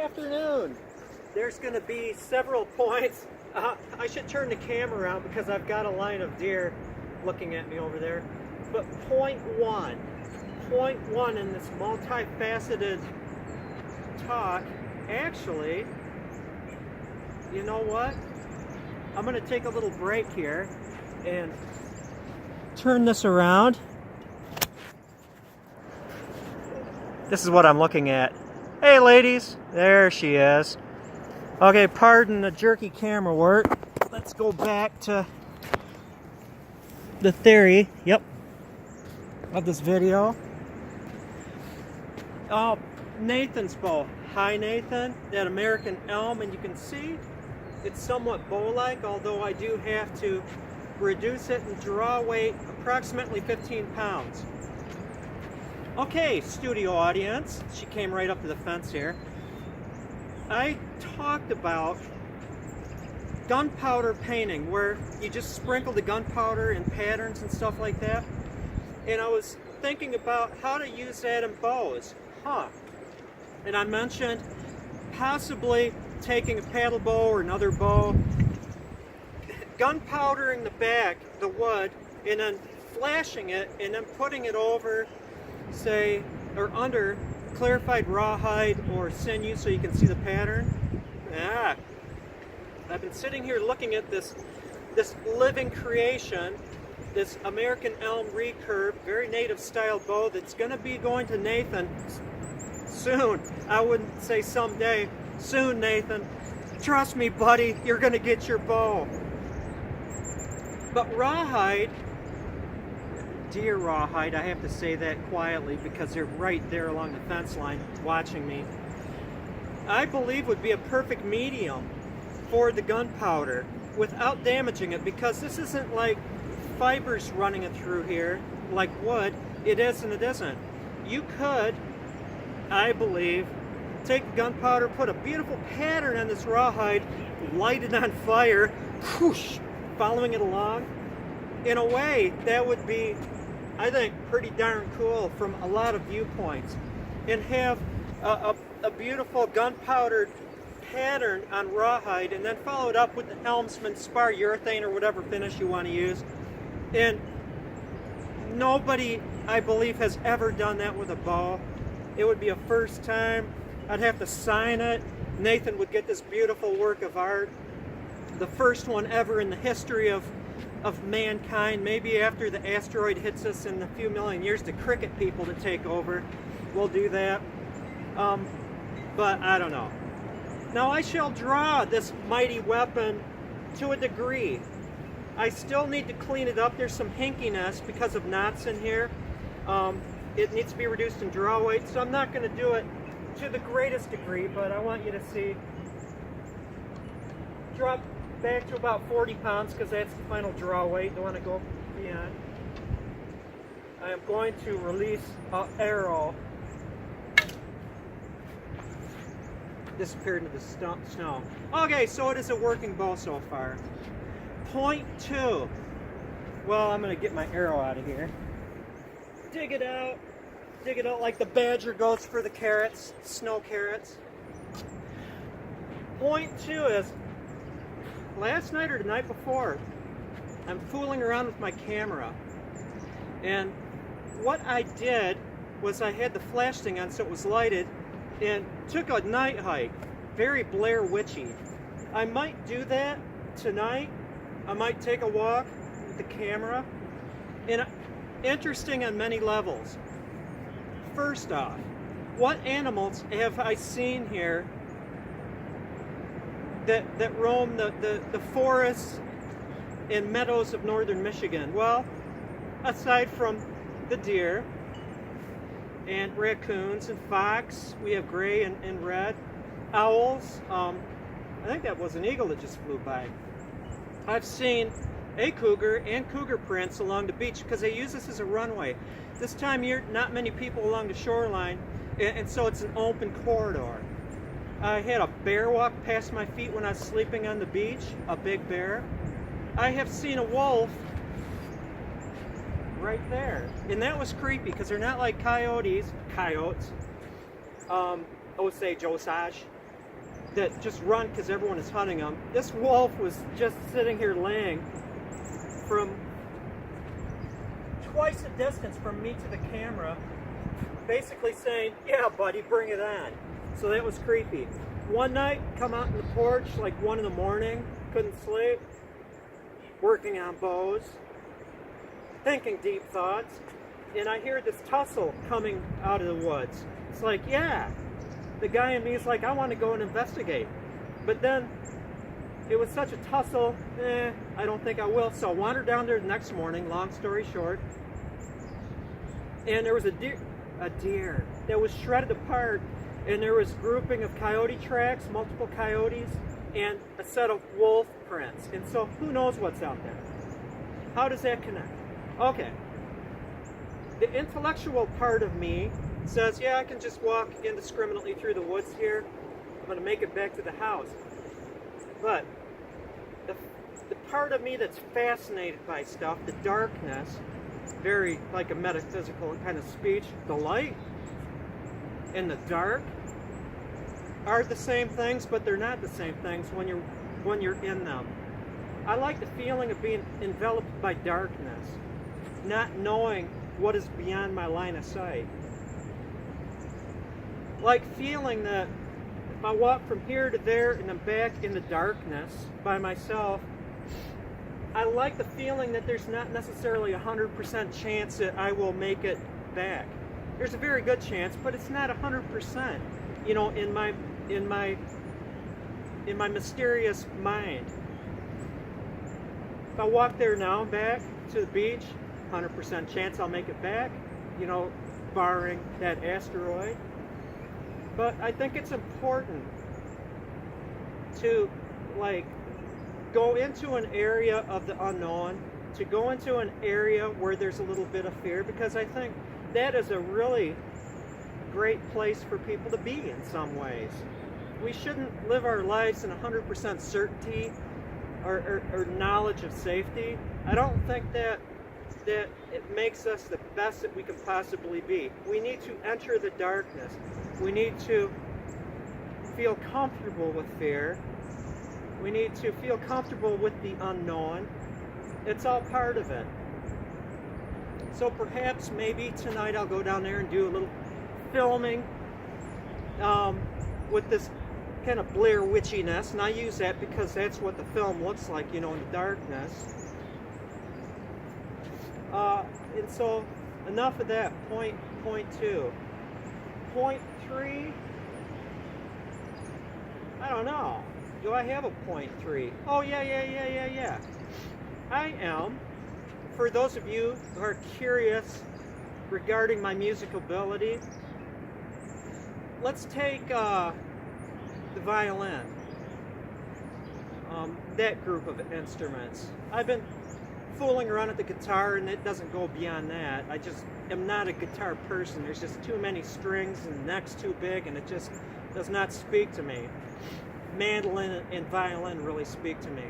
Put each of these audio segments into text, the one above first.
afternoon. There's going to be several points. I should turn the camera around because I've got a line of deer looking at me over there. But point one in this multifaceted talk, actually, you know what? I'm going to take a little break here and turn this around. This is what I'm looking at. Hey ladies, there she is. Okay, pardon the jerky camera work. Let's go back to the theory, of this video. Oh, Nathan's bow. Hi Nathan, that American elm, and you can see it's somewhat bow-like, although I do have to reduce it and draw weight approximately 15 pounds. Okay, studio audience, she came right up to the fence here. I talked about gunpowder painting, where you just sprinkle the gunpowder in patterns and stuff like that. And I was thinking about how to use that in bows. And I mentioned possibly taking a paddle bow or another bow, gunpowdering the back, the wood, and then flashing it, and then putting it over, say, or under clarified rawhide or sinew so you can see the pattern. I've been sitting here looking at this living creation, this American elm recurve, very native style bow that's going to be going to Nathan soon. I wouldn't say someday, soon Nathan. Trust me buddy, you're going to get your bow. But rawhide, deer rawhide, I have to say that quietly because they're right there along the fence line watching me, I believe would be a perfect medium for the gunpowder without damaging it, because this isn't like fibers running it through here like wood. It is and it isn't. You could, I believe, take the gunpowder, put a beautiful pattern on this rawhide, light it on fire, whoosh, following it along. In a way, that would be, I think, pretty darn cool from a lot of viewpoints, and have a beautiful gunpowdered pattern on rawhide, and then follow it up with the Helmsman spar urethane or whatever finish you want to use. And nobody, I believe, has ever done that with a bow. It would be a first time. I'd have to sign it. Nathan would get this beautiful work of art, the first one ever in the history of mankind. Maybe after the asteroid hits us in a few million years, the cricket people to take over, we'll do that. But I don't know. Now I shall draw this mighty weapon to a degree. I still need to clean it up. There's some hinkiness because of knots in here. It needs to be reduced in draw weight, so I'm not going to do it to the greatest degree, but I want you to see. Drop back to about 40 pounds because that's the final draw weight. Don't want to go beyond. I am going to release an arrow. Disappeared into the snow. Okay, so it is a working bow so far. Point two. Well, I'm going to get my arrow out of here. Dig it out like the badger goes for the carrots, snow carrots. Point two is, last night or the night before, I'm fooling around with my camera, and what I did was I had the flash thing on so it was lighted, and took a night hike, very Blair Witchy. I might do that tonight. I might take a walk with the camera, and interesting on many levels. First off, what animals have I seen here that roam the forests and meadows of northern Michigan? Well, aside from the deer and raccoons and fox, we have gray and red, owls. I think that was an eagle that just flew by. I've seen a cougar and cougar prints along the beach because they use this as a runway. This time of year, not many people along the shoreline, and so it's an open corridor. I had a bear walk past my feet when I was sleeping on the beach, a big bear. I have seen a wolf right there, and that was creepy because they're not like coyotes, Osage, that just run because everyone is hunting them. This wolf was just sitting here laying from twice the distance from me to the camera, basically saying, yeah, buddy, bring it on. So that was creepy. One night, come out in the porch like 1 in the morning, couldn't sleep, working on bows, thinking deep thoughts, and I hear this tussle coming out of the woods. It's like, yeah, the guy in me is like, I want to go and investigate. But then it was such a tussle, I don't think I will. So I wandered down there the next morning, long story short, and there was a deer that was shredded apart, and there was grouping of coyote tracks, multiple coyotes, and a set of wolf prints. And so who knows what's out there? How does that connect? Okay. The intellectual part of me says, yeah, I can just walk indiscriminately through the woods here. I'm going to make it back to the house. But the part of me that's fascinated by stuff, the darkness, very like a metaphysical kind of speech, the light and the dark are the same things, but they're not the same things when you're in them. I like the feeling of being enveloped by darkness, not knowing what is beyond my line of sight. Like feeling that if I walk from here to there and I'm back in the darkness by myself, I like the feeling that there's not necessarily a 100% chance that I will make it back. There's a very good chance, but it's not 100%, you know, in my mysterious mind. If I walk there now and back to the beach, 100% chance I'll make it back, you know, barring that asteroid. But I think it's important to, like, go into an area of the unknown, to go into an area where there's a little bit of fear, because I think that is a really great place for people to be in some ways. We shouldn't live our lives in 100% certainty or knowledge of safety. I don't think that it makes us the best that we can possibly be. We need to enter the darkness. We need to feel comfortable with fear. We need to feel comfortable with the unknown. It's all part of it. So perhaps maybe tonight I'll go down there and do a little filming with this kind of Blair Witchiness, and I use that because that's what the film looks like, you know, in the darkness. And so enough of that. Point two. Point three, I don't know. Do I have a point three? Oh, yeah. I am. For those of you who are curious regarding my musical ability, let's take the violin, that group of instruments. I've been fooling around with the guitar, and it doesn't go beyond that. I just am not a guitar person. There's just too many strings, and the neck's too big, and it just does not speak to me. Mandolin and violin really speak to me.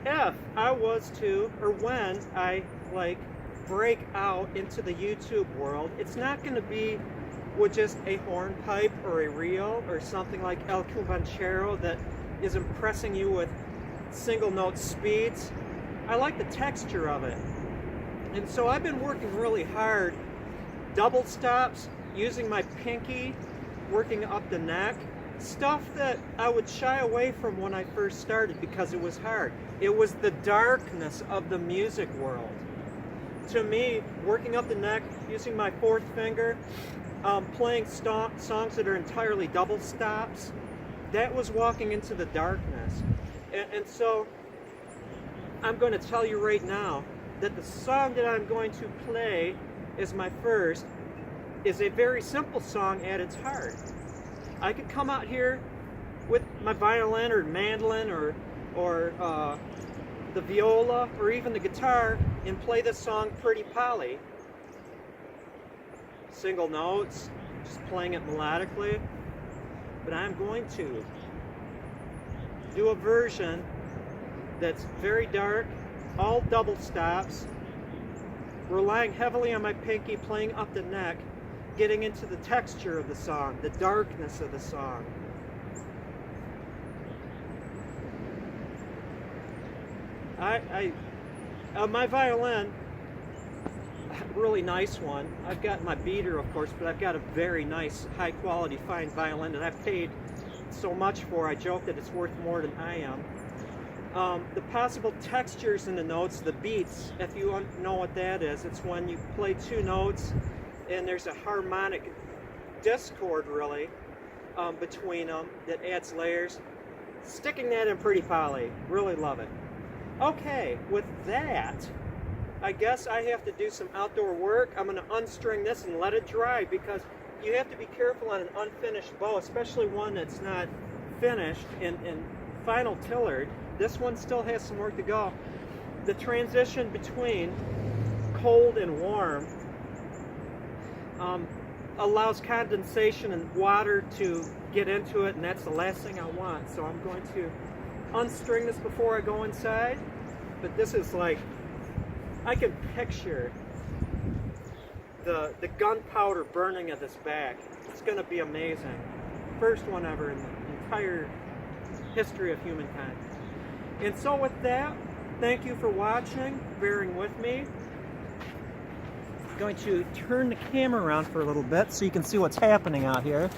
If I was to, or when I like break out into the YouTube world, it's not going to be with just a hornpipe or a reel or something like El Cubanchero that is impressing you with single note speeds. I like the texture of it. And so I've been working really hard, double stops, using my pinky, working up the neck, stuff that I would shy away from when I first started because it was hard. It was the darkness of the music world. To me, working up the neck, using my fourth finger, playing songs that are entirely double stops, that was walking into the darkness. And so I'm going to tell you right now that the song that I'm going to play as my first is a very simple song at its heart. I could come out here with my violin or mandolin or the viola or even the guitar and play this song Pretty Polly. Single notes, just playing it melodically. But I'm going to do a version that's very dark, all double stops, relying heavily on my pinky, playing up the neck, getting into the texture of the song, the darkness of the song. My violin, really nice one. I've got my beater, of course, but I've got a very nice, high quality, fine violin that I've paid so much for. I joke that it's worth more than I am. The possible textures in the notes, the beats, if you know what that is, it's when you play two notes and there's a harmonic discord, really, between them that adds layers. Sticking that in pretty poly. Really love it. Okay, with that, I guess I have to do some outdoor work. I'm going to unstring this and let it dry, because you have to be careful on an unfinished bow, especially one that's not finished and final tillered. This one still has some work to go. The transition between cold and warm allows condensation and water to get into it, and that's the last thing I want. So I'm going to unstring this before I go inside. But this is like, I can picture the gunpowder burning at this back. It's going to be amazing. First one ever in the entire history of humankind. And so with that, thank you for watching, bearing with me. I'm going to turn the camera around for a little bit so you can see what's happening out here.